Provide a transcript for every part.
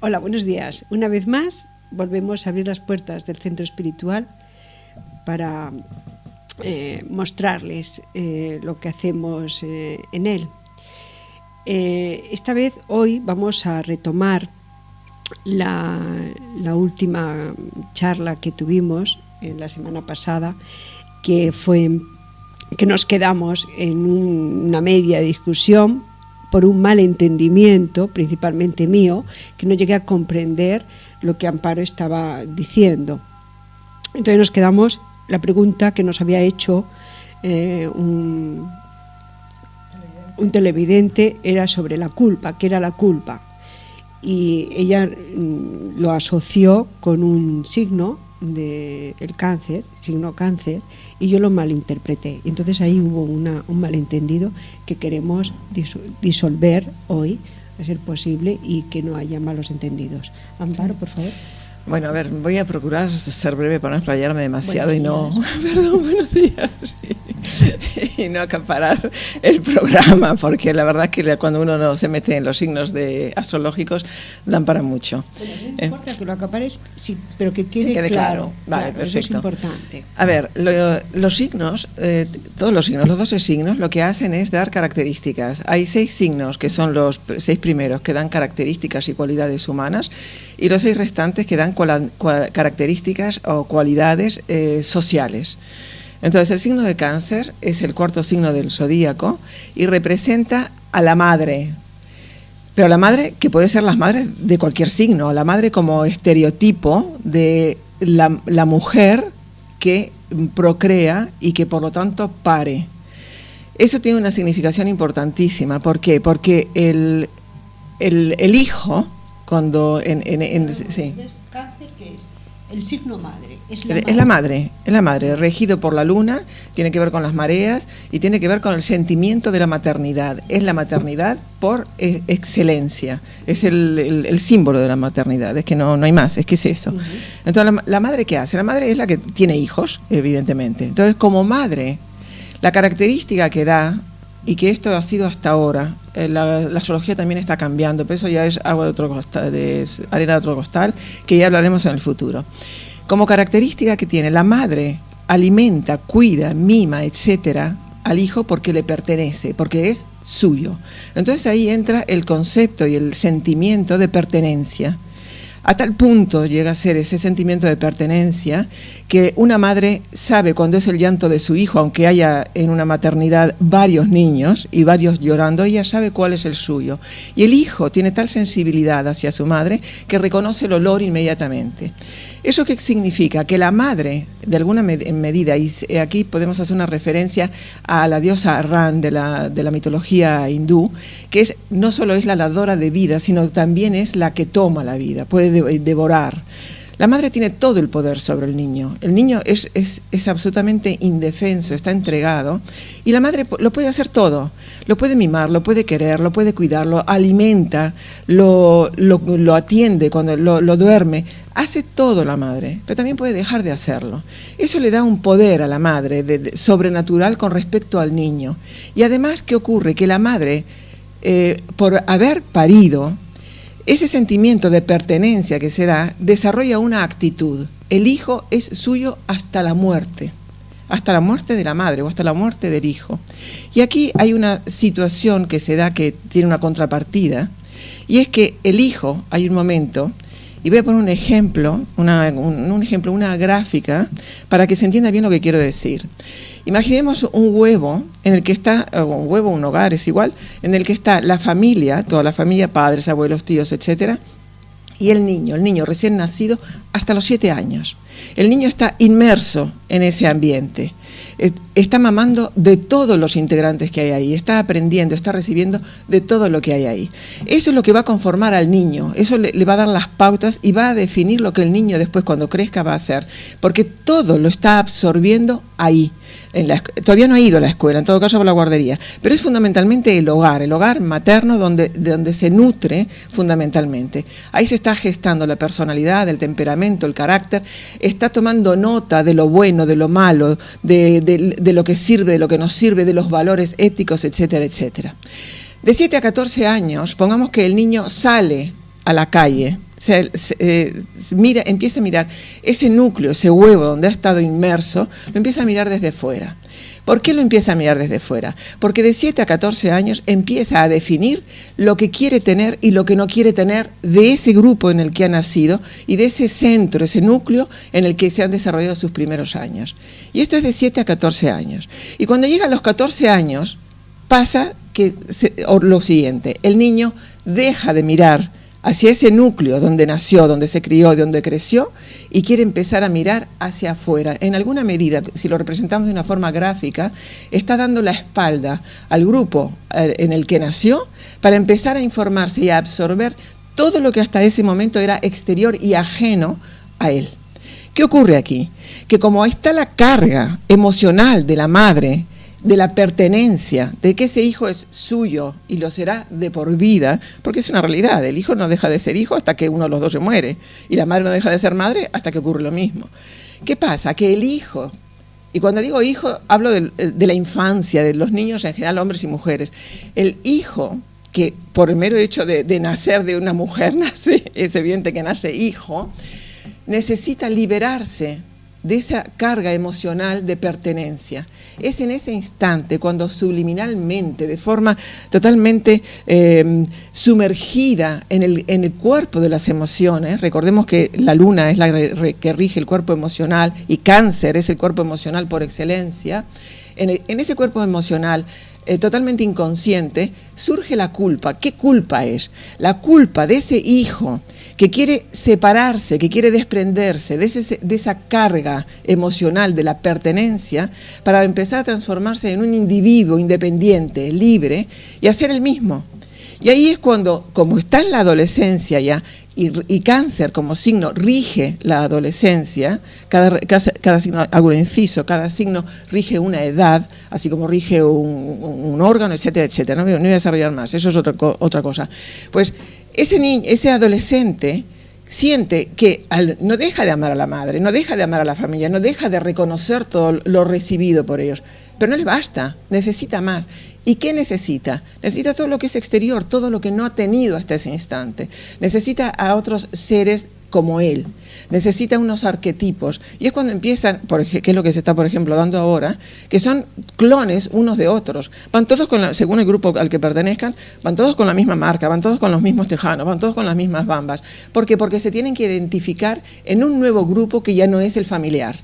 Hola, buenos días. Una vez más volvemos a abrir las puertas del centro espiritual para mostrarles lo que hacemos en él. Esta vez, hoy, vamos a retomar la última charla que tuvimos la semana pasada, que nos quedamos en una media discusión por un malentendimiento, principalmente mío, que no llegué a comprender lo que Amparo estaba diciendo. Entonces nos quedamos, la pregunta que nos había hecho un televidente era sobre la culpa, ¿qué era la culpa? Y ella lo asoció con un signo del cáncer, signo cáncer, y yo lo malinterpreté. Y entonces ahí hubo un malentendido que queremos disolver hoy, a ser posible, y que no haya malos entendidos. Amparo, por favor. Bueno, a ver, voy a procurar ser breve para no explayarme demasiado y no... Perdón, buenos días. Y no acaparar el programa, porque la verdad es que cuando uno no se mete en los signos astrológicos dan para mucho. Bueno, no importa que lo acapares, sí, pero que quede claro. Vale, claro, perfecto. Eso es importante. A ver, los signos, todos los signos, los 12 signos, lo que hacen es dar características. Hay 6 signos, que son los 6 primeros, que dan características y cualidades humanas, y los 6 restantes que dan características o cualidades sociales. Entonces, el signo de Cáncer es el 4º signo del zodíaco y representa a la madre. Pero la madre, que puede ser las madres de cualquier signo, la madre como estereotipo de la mujer que procrea y que por lo tanto pare. Eso tiene una significación importantísima. ¿Por qué? Porque el hijo, cuando sí. Cáncer, ¿qué es? El signo madre. Es la madre, regido por la luna, tiene que ver con las mareas y tiene que ver con el sentimiento de la maternidad. Es la maternidad por excelencia, es el símbolo de la maternidad, es que no hay más, es que es eso. Entonces, ¿la madre qué hace? La madre es la que tiene hijos, evidentemente. Entonces, como madre, la característica que da, y que esto ha sido hasta ahora, la astrología también está cambiando, pero eso ya es agua de otro costal, arena de otro costal, que ya hablaremos en el futuro. Como característica que tiene, la madre alimenta, cuida, mima, etcétera, al hijo porque le pertenece, porque es suyo. Entonces ahí entra el concepto y el sentimiento de pertenencia. A tal punto llega a ser ese sentimiento de pertenencia que una madre sabe cuando es el llanto de su hijo, aunque haya en una maternidad varios niños y varios llorando, ella sabe cuál es el suyo. Y el hijo tiene tal sensibilidad hacia su madre que reconoce el olor inmediatamente. ¿Eso qué significa? Que la madre, de alguna medida, y aquí podemos hacer una referencia a la diosa Ran de la mitología hindú, que no solo es la dadora de vida, sino también es la que toma la vida, puede devorar. La madre tiene todo el poder sobre el niño. El niño es absolutamente indefenso, está entregado, y la madre lo puede hacer todo. Lo puede mimar, lo puede querer, lo puede cuidar, lo alimenta, lo atiende cuando lo duerme. Hace todo la madre, pero también puede dejar de hacerlo. Eso le da un poder a la madre sobrenatural con respecto al niño. Y además, ¿qué ocurre? Que la madre, por haber parido, ese sentimiento de pertenencia que se da, desarrolla una actitud. El hijo es suyo hasta la muerte de la madre o hasta la muerte del hijo. Y aquí hay una situación que se da que tiene una contrapartida, y es que el hijo, hay un momento, y voy a poner un ejemplo, una gráfica, para que se entienda bien lo que quiero decir. Imaginemos un huevo en el que está, un hogar es igual, en el que está la familia, toda la familia, padres, abuelos, tíos, etcétera, y el niño recién nacido hasta los 7 años. El niño está inmerso en ese ambiente, está mamando de todos los integrantes que hay ahí, está aprendiendo, está recibiendo de todo lo que hay ahí. Eso es lo que va a conformar al niño, eso le va a dar las pautas y va a definir lo que el niño después cuando crezca va a hacer, porque todo lo está absorbiendo ahí. Todavía no ha ido a la escuela, en todo caso va a la guardería, pero es fundamentalmente el hogar materno donde se nutre fundamentalmente. Ahí se está gestando la personalidad, el temperamento, el carácter, está tomando nota de lo bueno, de lo malo, de lo que sirve, de lo que no sirve, de los valores éticos, etcétera, etcétera. De 7 a 14 años, pongamos que el niño sale a la calle, empieza a mirar ese núcleo, ese huevo donde ha estado inmerso, lo empieza a mirar desde fuera. ¿Por qué lo empieza a mirar desde fuera? Porque de 7 a 14 años empieza a definir lo que quiere tener y lo que no quiere tener de ese grupo en el que ha nacido y de ese centro, ese núcleo en el que se han desarrollado sus primeros años. Y esto es de 7 a 14 años. Y cuando llega a los 14 años, pasa lo siguiente: el niño deja de mirar hacia ese núcleo donde nació, donde se crió, donde creció, y quiere empezar a mirar hacia afuera. En alguna medida, si lo representamos de una forma gráfica, está dando la espalda al grupo en el que nació para empezar a informarse y a absorber todo lo que hasta ese momento era exterior y ajeno a él. ¿Qué ocurre aquí? Que como está la carga emocional de la madre, de la pertenencia, de que ese hijo es suyo y lo será de por vida, porque es una realidad, el hijo no deja de ser hijo hasta que uno de los dos se muere, y la madre no deja de ser madre hasta que ocurre lo mismo. ¿Qué pasa? Que el hijo, y cuando digo hijo, hablo de la infancia, de los niños en general, hombres y mujeres, el hijo, que por el mero hecho de nacer de una mujer, es evidente que nace hijo, necesita liberarse de esa carga emocional de pertenencia. Es en ese instante cuando subliminalmente, de forma totalmente sumergida en el cuerpo de las emociones, recordemos que la luna es la que rige el cuerpo emocional y Cáncer es el cuerpo emocional por excelencia, en ese cuerpo emocional totalmente inconsciente surge la culpa. ¿Qué culpa es? La culpa de ese hijo que quiere separarse, que quiere desprenderse de esa carga emocional de la pertenencia para empezar a transformarse en un individuo independiente, libre, y hacer el mismo. Y ahí es cuando, como está en la adolescencia ya, y Cáncer como signo rige la adolescencia, cada signo, hago un inciso, cada signo rige una edad, así como rige un órgano, etcétera, etcétera. No voy a desarrollar más, eso es otra cosa. Pues ese adolescente siente que no deja de amar a la madre, no deja de amar a la familia, no deja de reconocer todo lo recibido por ellos, pero no le basta, necesita más. ¿Y qué necesita? Necesita todo lo que es exterior, todo lo que no ha tenido hasta ese instante. Necesita a otros seres como él. Necesita unos arquetipos. Y es cuando empiezan, que es lo que se está, por ejemplo, dando ahora, que son clones unos de otros. Van todos, según el grupo al que pertenezcan, van todos con la misma marca, van todos con los mismos tejanos, van todos con las mismas bambas. ¿Por qué? Porque se tienen que identificar en un nuevo grupo que ya no es el familiar.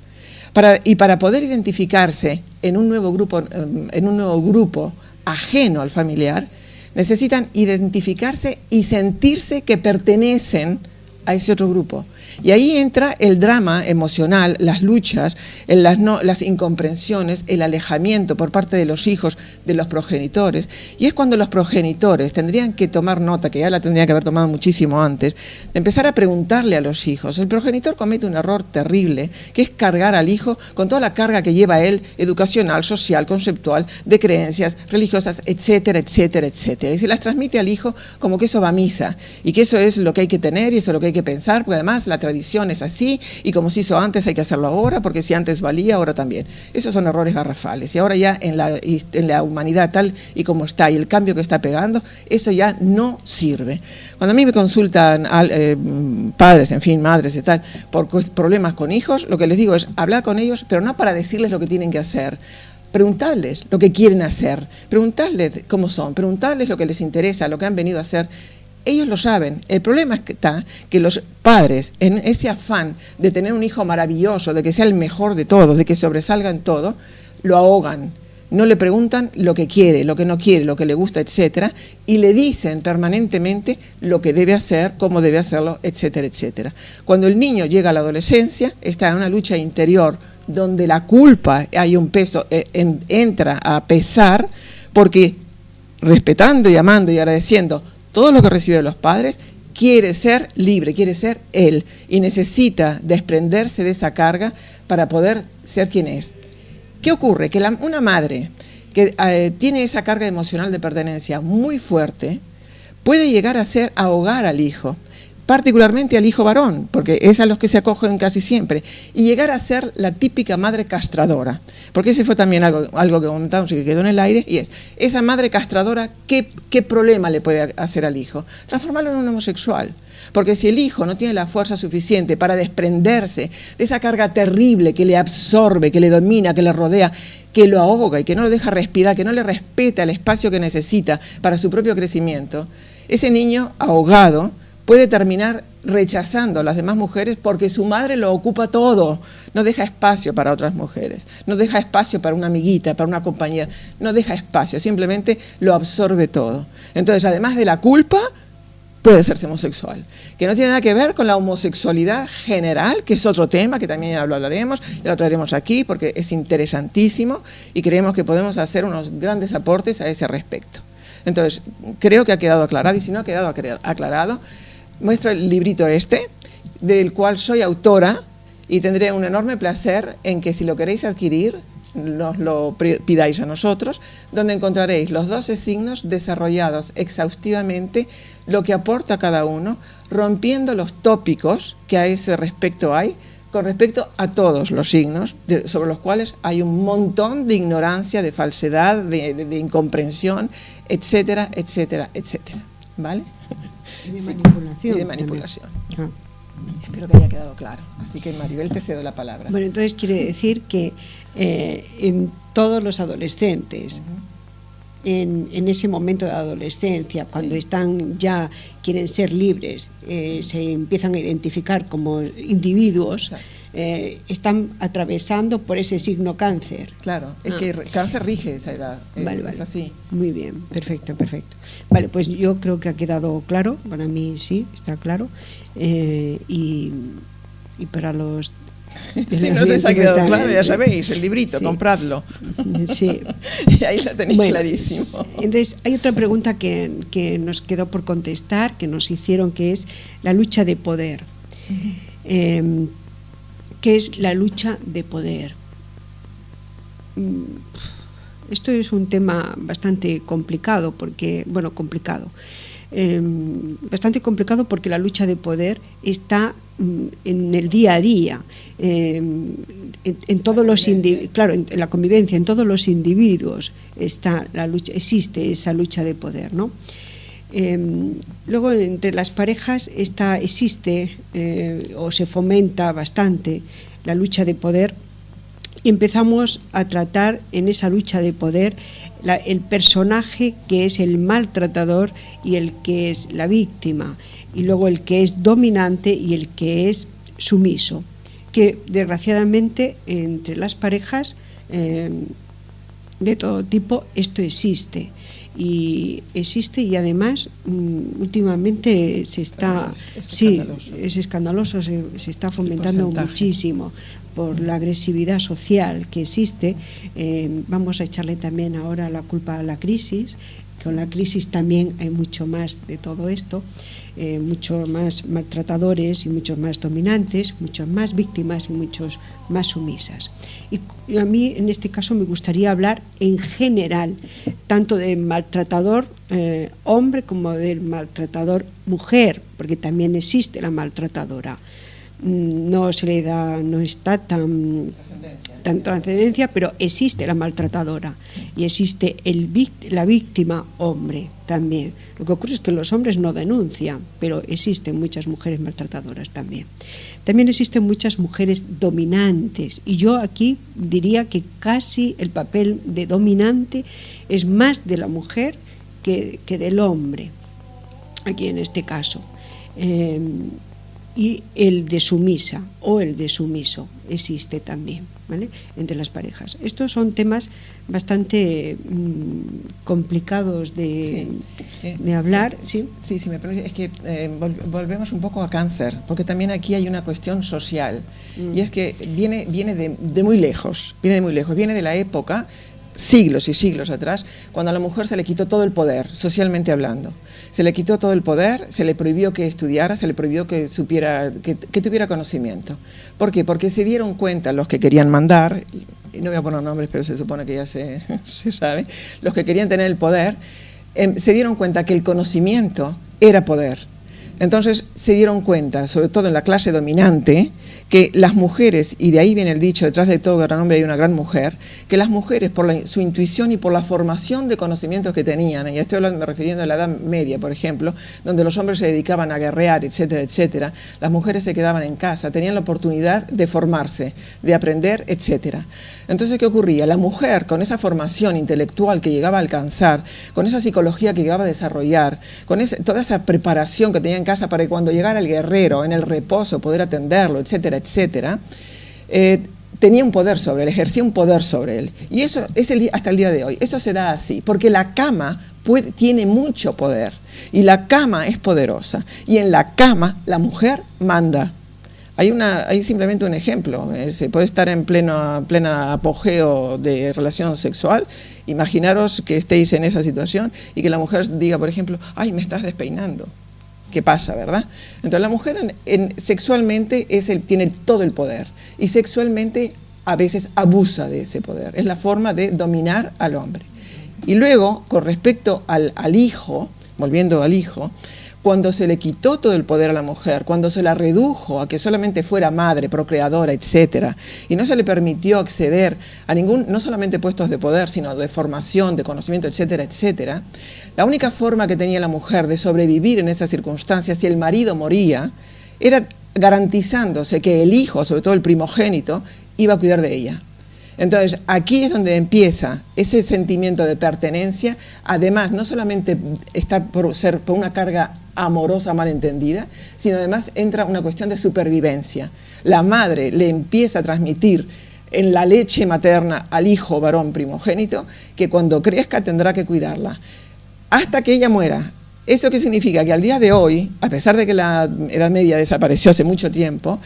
Para poder identificarse en un nuevo grupo ajeno al familiar, necesitan identificarse y sentirse que pertenecen a ese otro grupo. Y ahí entra el drama emocional, las luchas, las incomprensiones, el alejamiento por parte de los hijos, de los progenitores. Y es cuando los progenitores tendrían que tomar nota, que ya la tendrían que haber tomado muchísimo antes, de empezar a preguntarle a los hijos. El progenitor comete un error terrible, que es cargar al hijo con toda la carga que lleva él, educacional, social, conceptual, de creencias religiosas, etcétera, etcétera, etcétera. Y se las transmite al hijo como que eso va a misa, y que eso es lo que hay que tener y eso es lo que hay que pensar, porque además la tradición es así, y como se hizo antes hay que hacerlo ahora, porque si antes valía, ahora también. Esos son errores garrafales, y ahora ya en la humanidad tal y como está, y el cambio que está pegando, eso ya no sirve. Cuando a mí me consultan padres, en fin, madres y tal, por problemas con hijos, lo que les digo es hablar con ellos, pero no para decirles lo que tienen que hacer. Preguntarles lo que quieren hacer, preguntarles cómo son, preguntarles lo que les interesa, lo que han venido a hacer. Ellos lo saben. El problema está que los padres, en ese afán de tener un hijo maravilloso, de que sea el mejor de todos, de que sobresalga en todo, lo ahogan. No le preguntan lo que quiere, lo que no quiere, lo que le gusta, etcétera, y le dicen permanentemente lo que debe hacer, cómo debe hacerlo, etcétera, etcétera. Cuando el niño llega a la adolescencia, está en una lucha interior donde la culpa, hay un peso, entra a pesar, porque respetando y amando y agradeciendo todo lo que recibe de los padres, quiere ser libre, quiere ser él, y necesita desprenderse de esa carga para poder ser quien es. ¿Qué ocurre? Que una madre que tiene esa carga emocional de pertenencia muy fuerte puede llegar a ahogar al hijo, particularmente al hijo varón, porque es a los que se acogen casi siempre, y llegar a ser la típica madre castradora, porque ese fue también algo que comentamos y que quedó en el aire, y es, esa madre castradora, ¿qué problema le puede hacer al hijo? Transformarlo en un homosexual. Porque si el hijo no tiene la fuerza suficiente para desprenderse de esa carga terrible que le absorbe, que le domina, que le rodea, que lo ahoga y que no lo deja respirar, que no le respeta el espacio que necesita para su propio crecimiento, ese niño ahogado puede terminar rechazando a las demás mujeres porque su madre lo ocupa todo, no deja espacio para otras mujeres, no deja espacio para una amiguita, para una compañera, no deja espacio, simplemente lo absorbe todo. Entonces, además de la culpa, puede serse homosexual, que no tiene nada que ver con la homosexualidad general, que es otro tema que también ya lo hablaremos, ya lo traeremos aquí porque es interesantísimo y creemos que podemos hacer unos grandes aportes a ese respecto. Entonces, creo que ha quedado aclarado, y si no ha quedado aclarado, muestro el librito este, del cual soy autora, y tendré un enorme placer en que si lo queréis adquirir, nos lo pidáis a nosotros, donde encontraréis los 12 signos desarrollados exhaustivamente, lo que aporta cada uno, rompiendo los tópicos que a ese respecto hay, con respecto a todos los signos, sobre los cuales hay un montón de ignorancia, de falsedad, de incomprensión, etcétera, etcétera, etcétera. ¿Vale? Y de manipulación. Y de manipulación. Ah. Espero que haya quedado claro. Así que, Maribel, te cedo la palabra. Bueno, entonces quiere decir que en todos los adolescentes, en ese momento de adolescencia, cuando están ya, quieren ser libres, se empiezan a identificar como individuos, están atravesando por ese signo cáncer. Claro, es que cáncer rige esa edad, vale. Es así. Muy bien, perfecto. Vale, pues yo creo que ha quedado claro, para mí sí, está claro, y para los... Si no les ha quedado claro, ya sabéis, el librito, sí. Compradlo. Sí. Y ahí lo tenéis clarísimo. Entonces, hay otra pregunta que nos quedó por contestar, que nos hicieron, que es la lucha de poder. ¿Qué es la lucha de poder? Esto es un tema bastante complicado, bastante complicado porque la lucha de poder está en el día a día, en todos los claro, en la convivencia, en todos los individuos está la lucha, existe esa lucha de poder, ¿no? Luego entre las parejas existe o se fomenta bastante la lucha de poder, y empezamos a tratar en esa lucha de poder el personaje que es el maltratador y el que es la víctima, y luego el que es dominante y el que es sumiso, que desgraciadamente entre las parejas de todo tipo esto existe. Y además últimamente se está es escandaloso, se está fomentando muchísimo por la agresividad social que existe. Vamos a echarle también ahora la culpa a la crisis. Con la crisis también hay mucho más de todo esto, muchos más maltratadores y muchos más dominantes, muchas más víctimas y muchos más sumisas. Y a mí en este caso me gustaría hablar en general, tanto del maltratador hombre como del maltratador mujer, porque también existe la maltratadora. No se le da, no está tan trascendencia, pero existe la maltratadora y existe la víctima hombre también. Lo que ocurre es que los hombres no denuncian, pero existen muchas mujeres maltratadoras también. También existen muchas mujeres dominantes, y yo aquí diría que casi el papel de dominante es más de la mujer que del hombre, aquí en este caso. Y el de sumisa o el de sumiso existe también, ¿vale?, entre las parejas. Estos son temas bastante complicados de hablar. Sí, me parece, es que volvemos un poco a cáncer, porque también aquí hay una cuestión social, y es que viene de muy lejos, viene de la época, siglos y siglos atrás, cuando a la mujer se le quitó todo el poder, socialmente hablando. Se le quitó todo el poder, se le prohibió que estudiara, se le prohibió que supiera, que tuviera conocimiento. ¿Por qué? Porque se dieron cuenta los que querían mandar, y no voy a poner nombres, pero se supone que ya se sabe, los que querían tener el poder, se dieron cuenta que el conocimiento era poder. Entonces se dieron cuenta, sobre todo en la clase dominante, que las mujeres, y de ahí viene el dicho, detrás de todo gran hombre hay una gran mujer, que las mujeres por su intuición y por la formación de conocimientos que tenían, y estoy hablando, me refiriendo a la Edad Media, por ejemplo, donde los hombres se dedicaban a guerrear, etcétera, etcétera, las mujeres se quedaban en casa, tenían la oportunidad de formarse, de aprender, etcétera. Entonces, ¿qué ocurría? La mujer, con esa formación intelectual que llegaba a alcanzar, con esa psicología que llegaba a desarrollar, con toda esa preparación que tenía en casa para que cuando llegara el guerrero, en el reposo, poder atenderlo, etcétera, etcétera, tenía un poder sobre él, ejercía un poder sobre él. Y eso es hasta el día de hoy. Eso se da así, porque la cama tiene mucho poder, y la cama es poderosa, y en la cama la mujer manda. Hay simplemente un ejemplo, se puede estar en plena apogeo de relación sexual, imaginaros que estéis en esa situación y que la mujer diga, por ejemplo, ay, me estás despeinando. ¿Qué pasa, verdad? Entonces la mujer sexualmente tiene todo el poder, y sexualmente a veces abusa de ese poder, es la forma de dominar al hombre. Y luego, con respecto al hijo, volviendo al hijo, cuando se le quitó todo el poder a la mujer, cuando se la redujo a que solamente fuera madre, procreadora, etcétera, y no se le permitió acceder a no solamente puestos de poder, sino de formación, de conocimiento, etcétera, etcétera, la única forma que tenía la mujer de sobrevivir en esas circunstancias, si el marido moría, era garantizándose que el hijo, sobre todo el primogénito, iba a cuidar de ella. Entonces, aquí es donde empieza ese sentimiento de pertenencia, además, no solamente está por una carga amorosa malentendida, sino además entra una cuestión de supervivencia. La madre le empieza a transmitir en la leche materna al hijo varón primogénito que cuando crezca tendrá que cuidarla, hasta que ella muera. ¿Eso qué significa? Que al día de hoy, a pesar de que la Edad Media desapareció hace mucho tiempo,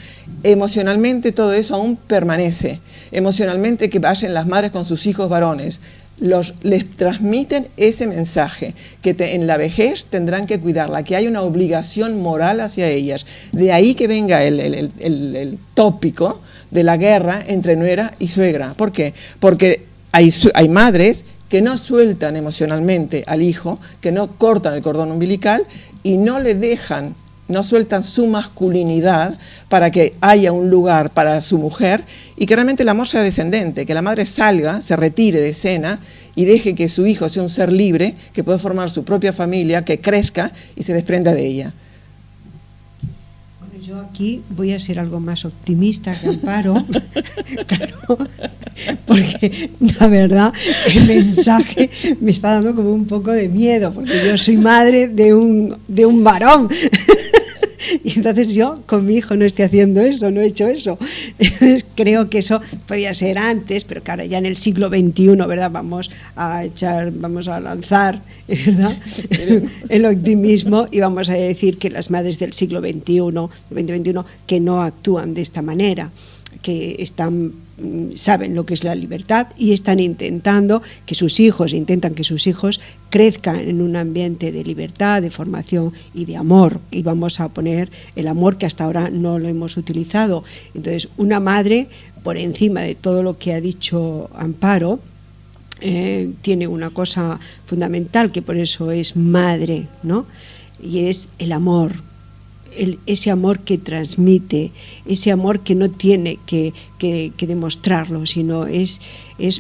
emocionalmente todo eso aún permanece. Emocionalmente que vayan las madres con sus hijos varones, les transmiten ese mensaje, que en la vejez tendrán que cuidarla, que hay una obligación moral hacia ellas. De ahí que venga el tópico de la guerra entre nuera y suegra. ¿Por qué? Porque hay madres que no sueltan emocionalmente al hijo, que no cortan el cordón umbilical y no sueltan su masculinidad para que haya un lugar para su mujer y que realmente el amor sea descendente, que la madre salga, se retire de escena y deje que su hijo sea un ser libre, que pueda formar su propia familia, que crezca y se desprenda de ella. Yo aquí voy a ser algo más optimista que Amparo, claro, porque la verdad el mensaje me está dando como un poco de miedo, porque yo soy madre de un varón. Y entonces yo con mi hijo no estoy haciendo eso, no he hecho eso. Entonces creo que eso podía ser antes, pero claro, ya en el siglo XXI, ¿verdad? Vamos a lanzar, ¿verdad? El optimismo y vamos a decir que las madres del siglo XXI, 2021, que no actúan de esta manera, que saben lo que es la libertad y intentan que sus hijos crezcan en un ambiente de libertad, de formación y de amor. Y vamos a poner el amor que hasta ahora no lo hemos utilizado. Entonces, una madre, por encima de todo lo que ha dicho Amparo, tiene una cosa fundamental, que por eso es madre, ¿no? Y es el amor. Ese amor que transmite, ese amor que no tiene que demostrarlo, sino es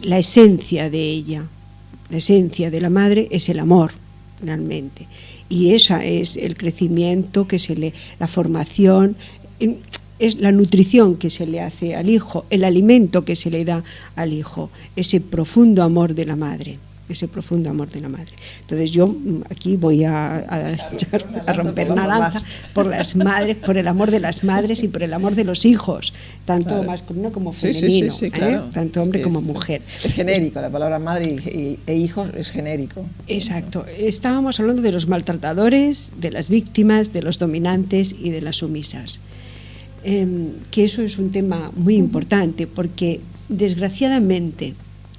la esencia de ella. La esencia de la madre es el amor, realmente. Y esa es el crecimiento la formación, es la nutrición que se le hace al hijo, el alimento que se le da al hijo, ese profundo amor de la madre. Entonces yo aquí voy a romper una lanza por las madres, por el amor de las madres y por el amor de los hijos, tanto masculino como femenino, sí, claro. Tanto hombre como mujer. Es genérico, la palabra madre e hijos es genérico. Exacto. Estábamos hablando de los maltratadores, de las víctimas, de los dominantes y de las sumisas. Que eso es un tema muy importante, porque desgraciadamente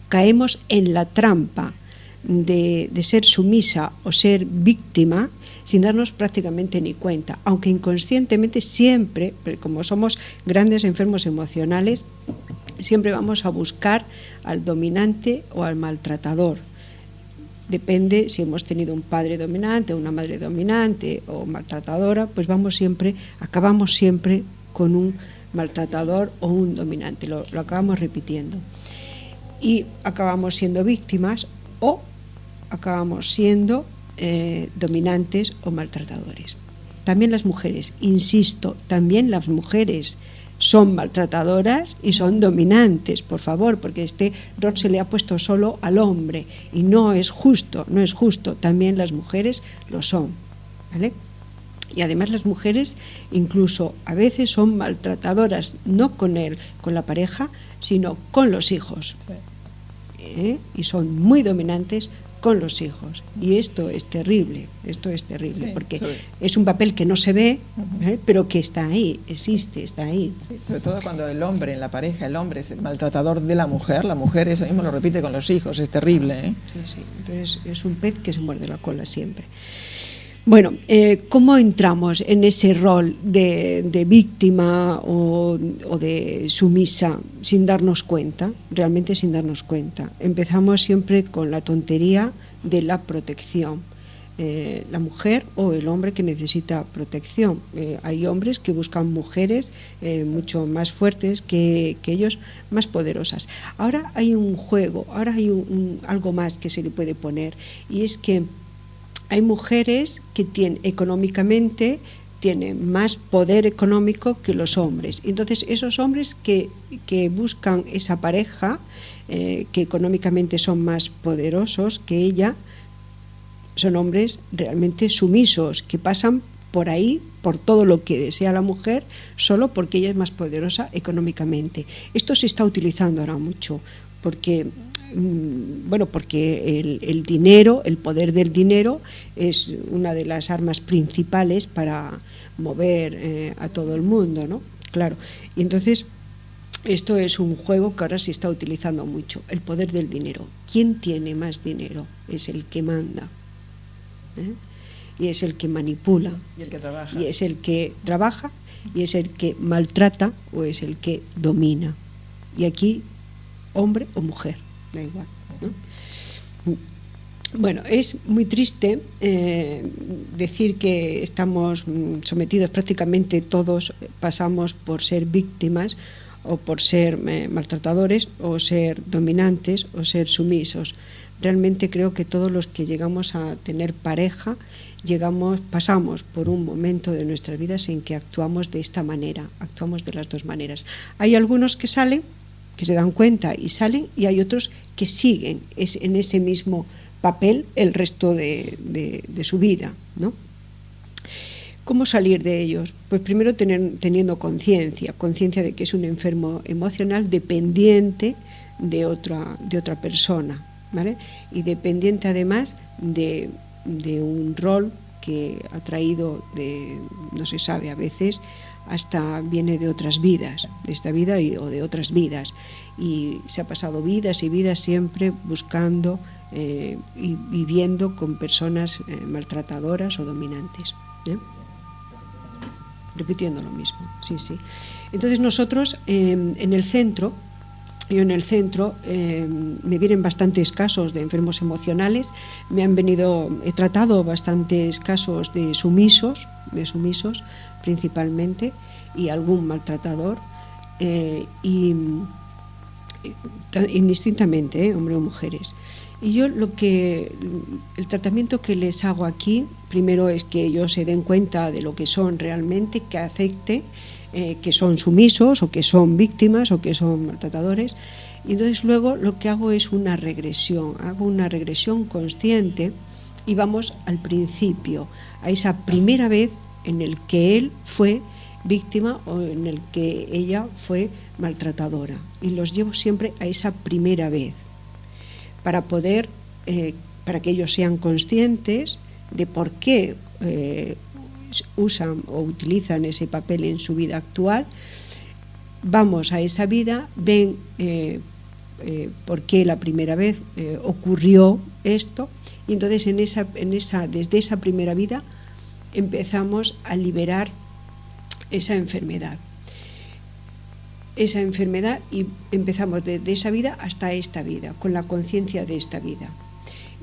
caemos en la trampa de ser sumisa o ser víctima sin darnos prácticamente ni cuenta, aunque inconscientemente siempre, como somos grandes enfermos emocionales, siempre vamos a buscar al dominante o al maltratador. depende si hemos tenido un padre dominante, una madre dominante o maltratadora, pues acabamos siempre con un maltratador o un dominante, lo acabamos repitiendo. Y acabamos siendo víctimas o acabamos siendo dominantes o maltratadores. También las mujeres, insisto, también las mujeres son maltratadoras y son dominantes, por favor, porque este rol se le ha puesto solo al hombre y no es justo, también las mujeres lo son, ¿vale? Y además las mujeres incluso a veces son maltratadoras, no con la pareja, sino con los hijos. Sí. Y son muy dominantes con los hijos. Y esto es terrible, sí, porque es un papel que no se ve, pero que está ahí, existe, está ahí. Sí, sobre todo cuando el hombre en la pareja, el hombre es el maltratador de la mujer eso mismo lo repite con los hijos, es terrible. Sí. Entonces es un pez que se muerde la cola siempre. Bueno, ¿cómo entramos en ese rol de víctima o de sumisa sin darnos cuenta? Realmente sin darnos cuenta. Empezamos siempre con la tontería de la protección. La mujer o el hombre que necesita protección. Hay hombres que buscan mujeres mucho más fuertes que ellos, más poderosas. Ahora hay un juego, ahora hay algo más que se le puede poner, y es que hay mujeres que económicamente tienen más poder económico que los hombres. Entonces, esos hombres que buscan esa pareja, que económicamente son más poderosos que ella, son hombres realmente sumisos, que pasan por ahí, por todo lo que desea la mujer, solo porque ella es más poderosa económicamente. Esto se está utilizando ahora mucho, porque el dinero, el poder del dinero es una de las armas principales para mover a todo el mundo, ¿no? Claro, y entonces esto es un juego que ahora se está utilizando mucho, el poder del dinero. ¿Quién tiene más dinero? Es el que manda, y es el que manipula, y el que trabaja, y es el que trabaja, y es el que maltrata o es el que domina. Y aquí, hombre o mujer, da igual, ¿no? Bueno, es muy triste decir que estamos sometidos, prácticamente todos pasamos por ser víctimas o por ser maltratadores o ser dominantes o ser sumisos. Realmente creo que todos los que llegamos a tener pareja pasamos por un momento de nuestras vidas en que actuamos de esta manera, actuamos de las dos maneras. Hay algunos que salen, que se dan cuenta y salen, y hay otros que siguen en ese mismo papel el resto de su vida, ¿no? ¿Cómo salir de ellos? Pues primero teniendo conciencia de que es un enfermo emocional dependiente de otra persona, ¿vale? Y dependiente además de un rol que ha traído, no se sabe a veces, hasta viene de otras vidas, de esta vida o de otras vidas, y se ha pasado vidas y vidas siempre buscando y viviendo con personas maltratadoras o dominantes, repitiendo lo mismo, sí. Entonces nosotros en el centro me vienen bastantes casos de enfermos emocionales, he tratado bastantes casos de sumisos principalmente, y algún maltratador, indistintamente, hombre o mujeres. Y yo el tratamiento que les hago aquí, primero es que ellos se den cuenta de lo que son realmente, que acepte que son sumisos o que son víctimas o que son maltratadores, y entonces luego lo que hago es una regresión consciente, y vamos al principio, a esa primera vez en el que él fue víctima o en el que ella fue maltratadora, y los llevo siempre a esa primera vez para que ellos sean conscientes de por qué usan o utilizan ese papel en su vida actual. Vamos a esa vida, ven por qué la primera vez ocurrió esto, y entonces desde esa primera vida empezamos a liberar esa enfermedad, y empezamos desde esa vida hasta esta vida, con la conciencia de esta vida.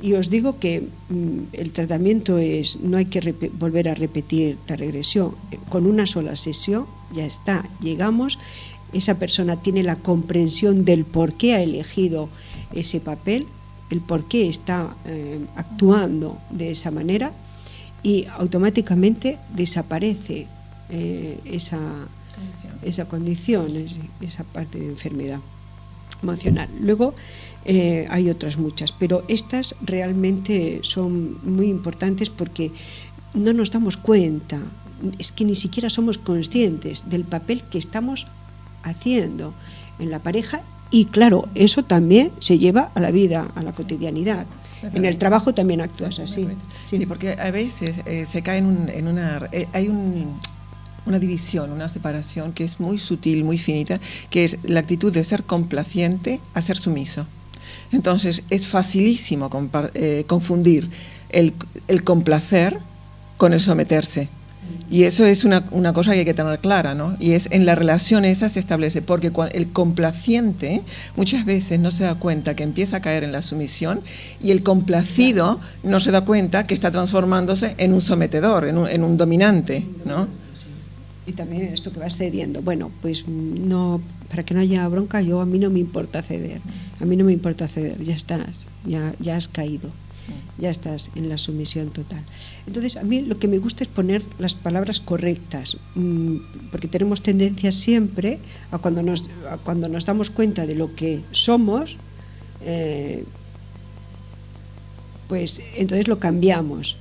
Y os digo que el tratamiento es, no hay que volver a repetir la regresión. Con una sola sesión ya está, llegamos, esa persona tiene la comprensión del por qué ha elegido ese papel, el por qué está actuando de esa manera, y automáticamente desaparece esa condición, esa parte de enfermedad emocional. Luego hay otras muchas, pero estas realmente son muy importantes porque no nos damos cuenta, es que ni siquiera somos conscientes del papel que estamos haciendo en la pareja, y claro, eso también se lleva a la vida, a la cotidianidad. En el trabajo también actúas así. Sí, porque a veces se cae en una... hay una división, una separación que es muy sutil, muy finita, que es la actitud de ser complaciente a ser sumiso. Entonces es facilísimo confundir el complacer con el someterse. Y eso es una cosa que hay que tener clara, ¿no? Y es en la relación esa se establece, porque el complaciente muchas veces no se da cuenta que empieza a caer en la sumisión, y el complacido no se da cuenta que está transformándose en un sometedor, en un dominante, ¿no? Y también esto que vas cediendo. Bueno, pues no, para que no haya bronca, a mí no me importa ceder. A mí no me importa ceder. Ya estás, ya has caído. Ya estás en la sumisión total. Entonces, a mí lo que me gusta es poner las palabras correctas, porque tenemos tendencia siempre a cuando nos damos cuenta de lo que somos, pues entonces lo cambiamos.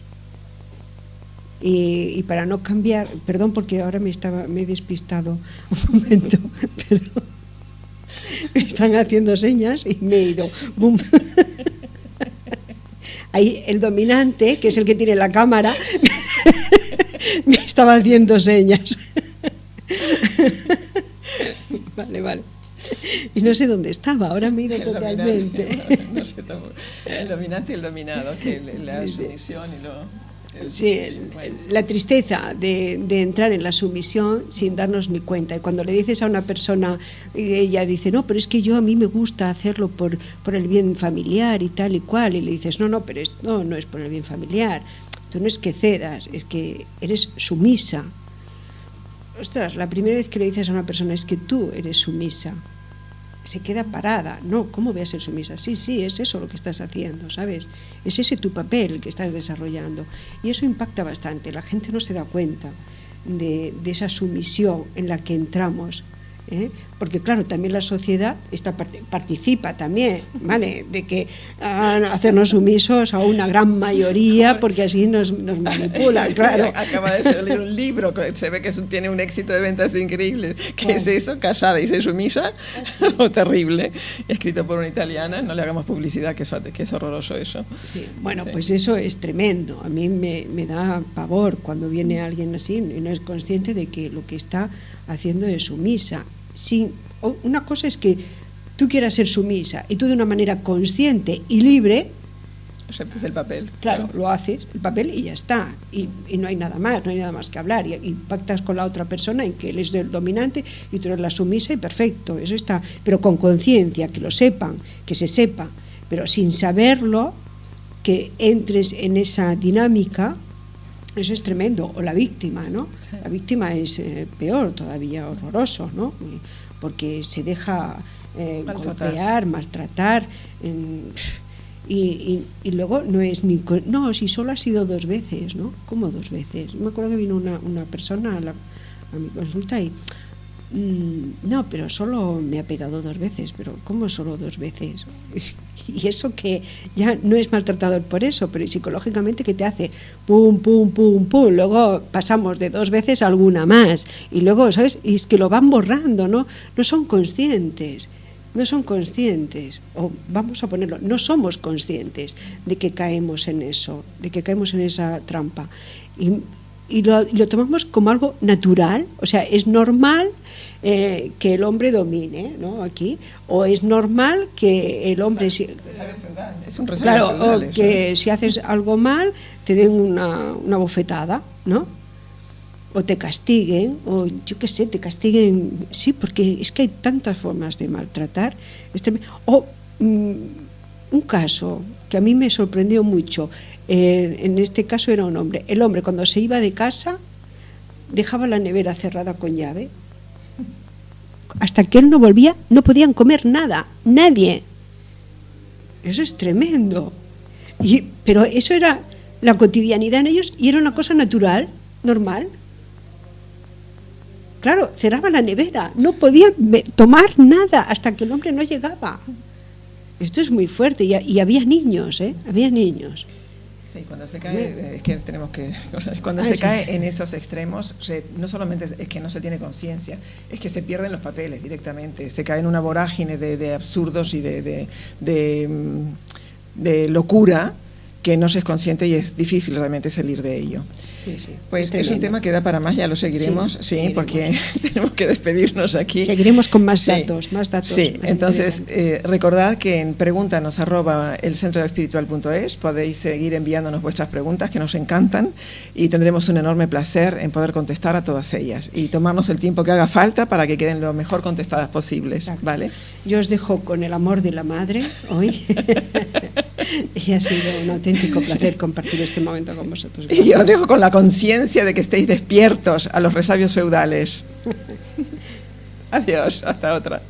Y para no cambiar, perdón porque ahora me he despistado un momento, pero me están haciendo señas y me he ido. ¡Bum! Ahí el dominante, que es el que tiene la cámara, me estaba haciendo señas. Vale. Y no sé dónde estaba, ahora me he ido totalmente. No sé, el dominante y el dominado, que la sumisión y lo... Sí, la tristeza de entrar en la sumisión sin darnos ni cuenta. Y cuando le dices a una persona, y ella dice, no, pero es que a mí me gusta hacerlo por el bien familiar y tal y cual, y le dices, no, pero esto no es por el bien familiar, tú no es que cedas, es que eres sumisa. Ostras, la primera vez que le dices a una persona es que tú eres sumisa, se queda parada. No, ¿cómo voy a ser sumisa? Sí, es eso lo que estás haciendo, ¿sabes? Es ese tu papel que estás desarrollando. Y eso impacta bastante. La gente no se da cuenta de esa sumisión en la que entramos, ¿eh? Porque claro, también la sociedad participa también, ¿vale? De que hacernos sumisos a una gran mayoría, porque así nos manipulan, claro. Acaba de salir un libro, se ve que tiene un éxito de ventas increíble. ¿Qué es eso? ¿Casada y ser sumisa? O terrible. Escrito por una italiana, no le hagamos publicidad, que es horroroso eso. Sí. Bueno, pues eso es tremendo. A mí me da pavor cuando viene alguien así y no es consciente de que lo que está haciendo es sumisa. Una cosa es que tú quieras ser sumisa y tú de una manera consciente y libre aceptas el papel. Claro, lo haces, el papel, y ya está. Y no hay nada más que hablar. Y pactas con la otra persona en que él es el dominante y tú eres la sumisa, y perfecto, eso está. Pero con conciencia, que lo sepan, que se sepa, pero sin saberlo, que entres en esa dinámica. Eso es tremendo. O la víctima, ¿no? Sí. La víctima es peor todavía, horroroso, ¿no? Porque se deja golpear, maltratar, y luego no es ni... No, si solo ha sido 2 veces, ¿no? ¿Cómo 2 veces? Me acuerdo que vino una persona a mi consulta y... no, pero solo me ha pegado 2 veces. Pero ¿cómo solo 2 veces? Y eso que ya no es maltratador por eso, pero psicológicamente que te hace pum, pum, pum, pum, luego pasamos de 2 veces a alguna más, y luego, ¿sabes? Y es que lo van borrando, ¿no? No son conscientes, o vamos a ponerlo, no somos conscientes de que caemos en eso, de que caemos en esa trampa, y lo tomamos como algo natural, o sea, es normal que el hombre domine, ¿no? Aquí, o es normal que el hombre... Es un claro, o que si haces algo mal te den una bofetada, ¿no? O te castiguen, o yo qué sé, te castiguen, sí, porque es que hay tantas formas de maltratar, o un caso que a mí me sorprendió mucho. En este caso era un hombre. El hombre, cuando se iba de casa, dejaba la nevera cerrada con llave. Hasta que él no volvía, no podían comer nada, nadie. Eso es tremendo. Pero eso era la cotidianidad en ellos y era una cosa natural, normal. Claro, cerraba la nevera, no podían tomar nada hasta que el hombre no llegaba. Esto es muy fuerte y había niños, había niños. Sí, cuando se cae, es que tenemos que, cuando se cae en esos extremos, no solamente es que no se tiene conciencia, es que se pierden los papeles directamente, se cae en una vorágine de absurdos y de locura que no se es consciente y es difícil realmente salir de ello. Sí, sí, pues es un tema que da para más, ya lo seguiremos, sí, porque tenemos que despedirnos aquí. Seguiremos con más datos, Sí, más entonces recordad que en preguntanos@elcentroespiritual.es podéis seguir enviándonos vuestras preguntas, que nos encantan, y tendremos un enorme placer en poder contestar a todas ellas y tomarnos el tiempo que haga falta para que queden lo mejor contestadas posibles. Exacto. ¿Vale? Yo os dejo con el amor de la madre hoy y ha sido un auténtico placer compartir este momento con vosotros. Y yo os dejo con la conciencia de que estéis despiertos a los resabios feudales. Adiós, hasta otra.